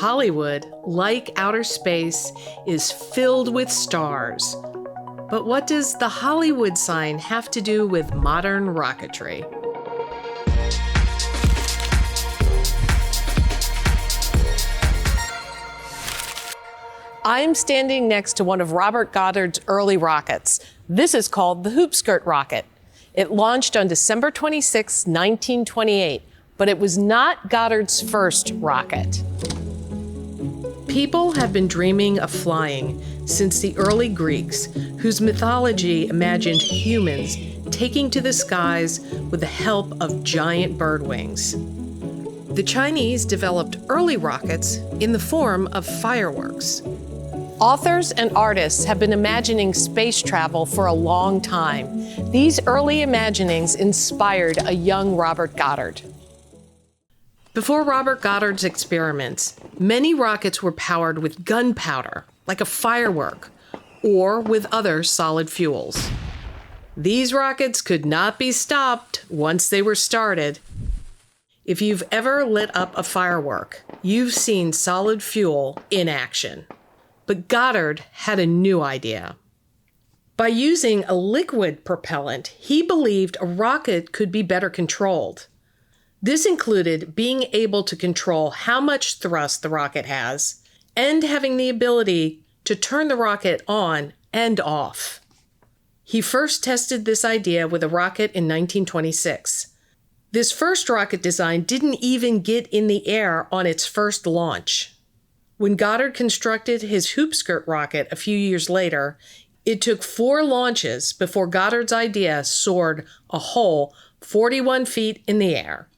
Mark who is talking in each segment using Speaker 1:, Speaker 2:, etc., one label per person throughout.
Speaker 1: Hollywood, like outer space, is filled with stars. But what does the Hollywood sign have to do with modern rocketry? I'm standing next to one of Robert Goddard's early rockets. This is called the Hoopskirt Rocket. It launched on December 26, 1928, but it was not Goddard's first rocket. People have been dreaming of flying since the early Greeks, whose mythology imagined humans taking to the skies with the help of giant bird wings. The Chinese developed early rockets in the form of fireworks. Authors and artists have been imagining space travel for a long time. These early imaginings inspired a young Robert Goddard. Before Robert Goddard's experiments, many rockets were powered with gunpowder, like a firework, or with other solid fuels. These rockets could not be stopped once they were started. If you've ever lit up a firework, you've seen solid fuel in action. But Goddard had a new idea. By using a liquid propellant, he believed a rocket could be better controlled. This included being able to control how much thrust the rocket has and having the ability to turn the rocket on and off. He first tested this idea with a rocket in 1926. This first rocket design didn't even get in the air on its first launch. When Goddard constructed his Hoopskirt rocket a few years later, it took 4 launches before Goddard's idea soared a whole 41 feet in the air.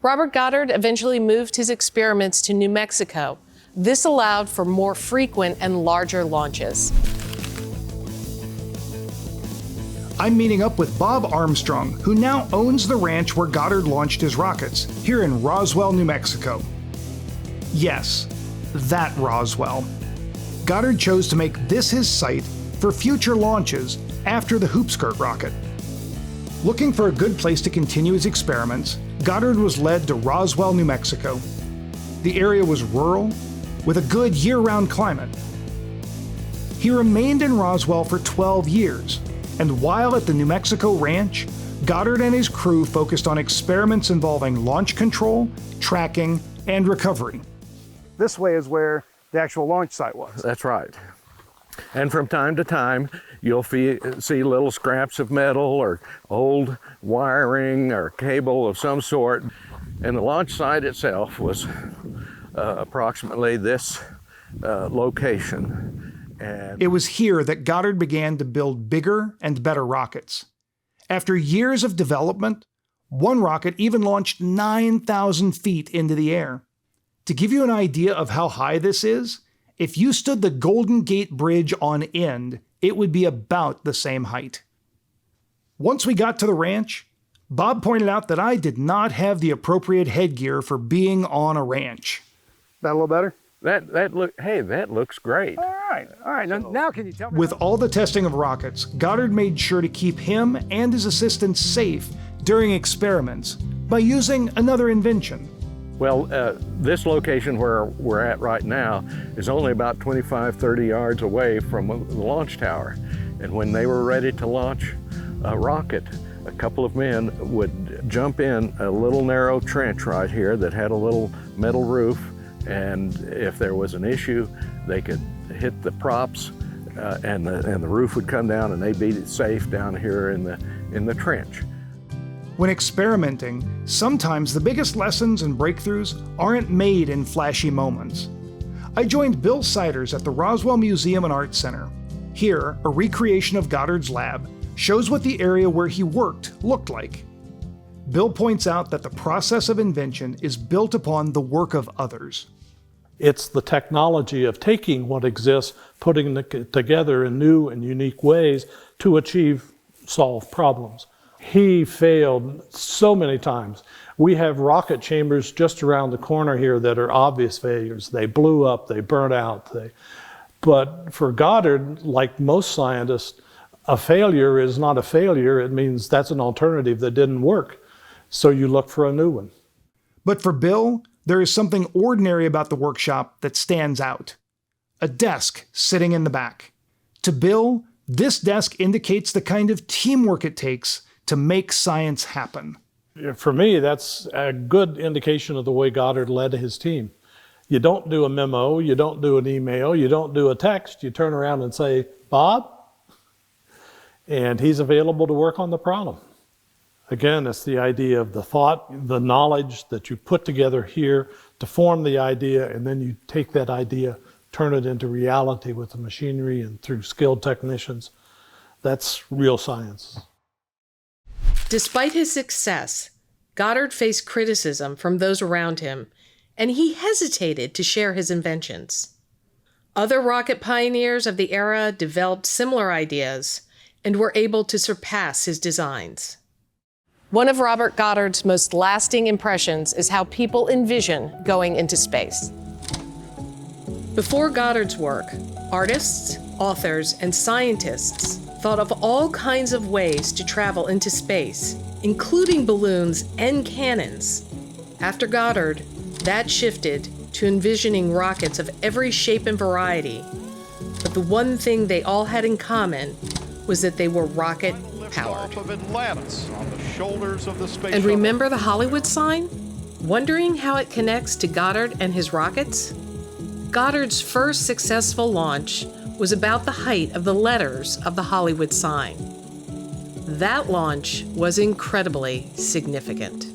Speaker 1: Robert Goddard eventually moved his experiments to New Mexico. This allowed for more frequent and larger launches.
Speaker 2: I'm meeting up with Bob Armstrong, who now owns the ranch where Goddard launched his rockets, here in Roswell, New Mexico. Yes, that Roswell. Goddard chose to make this his site for future launches after the Hoopskirt rocket. Looking for a good place to continue his experiments, Goddard was led to Roswell, New Mexico. The area was rural, with a good year-round climate. He remained in Roswell for 12 years, and while at the New Mexico ranch, Goddard and his crew focused on experiments involving launch control, tracking, and recovery. This way is where the actual launch site was.
Speaker 3: That's right. And from time to time, you'll see little scraps of metal or old wiring or cable of some sort. And the launch site itself was approximately this location. And
Speaker 2: it was here that Goddard began to build bigger and better rockets. After years of development, one rocket even launched 9,000 feet into the air. To give you an idea of how high this is, if you stood the Golden Gate Bridge on end, it would be about the same height. Once we got to the ranch, Bob pointed out that I did not have the appropriate headgear for being on a ranch. That a little better?
Speaker 3: That looks great.
Speaker 2: All right. Now can you tell me? With all the testing of rockets, Goddard made sure to keep him and his assistants safe during experiments by using another invention.
Speaker 3: Well, this location where we're at right now is only about 25, 30 yards away from the launch tower. And when they were ready to launch a rocket, a couple of men would jump in a little narrow trench right here that had a little metal roof. And if there was an issue, they could hit the props and the roof would come down and they'd be safe down here in the trench.
Speaker 2: When experimenting, sometimes the biggest lessons and breakthroughs aren't made in flashy moments. I joined Bill Siders at the Roswell Museum and Art Center. Here, a recreation of Goddard's lab shows what the area where he worked looked like. Bill points out that the process of invention is built upon the work of others.
Speaker 4: It's the technology of taking what exists, putting it together in new and unique ways to solve problems. He failed so many times. We have rocket chambers just around the corner here that are obvious failures. They blew up, they burnt out. But for Goddard, like most scientists, a failure is not a failure. It means that's an alternative that didn't work. So you look for a new one.
Speaker 2: But for Bill, there is something ordinary about the workshop that stands out. A desk sitting in the back. To Bill, this desk indicates the kind of teamwork it takes to make science happen.
Speaker 4: For me, that's a good indication of the way Goddard led his team. You don't do a memo, you don't do an email, you don't do a text, you turn around and say, Bob? And he's available to work on the problem. Again, it's the idea of the thought, the knowledge that you put together here to form the idea, and then you take that idea, turn it into reality with the machinery and through skilled technicians. That's real science.
Speaker 1: Despite his success, Goddard faced criticism from those around him, and he hesitated to share his inventions. Other rocket pioneers of the era developed similar ideas and were able to surpass his designs. One of Robert Goddard's most lasting impressions is how people envision going into space. Before Goddard's work, artists, authors, and scientists thought of all kinds of ways to travel into space, including balloons and cannons. After Goddard, that shifted to envisioning rockets of every shape and variety. But the one thing they all had in common was that they were rocket-powered. And remember the Hollywood sign? Wondering how it connects to Goddard and his rockets? Goddard's first successful launch was about the height of the letters of the Hollywood sign. That launch was incredibly significant.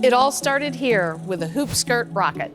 Speaker 1: It all started here with a Hoopskirt Rocket.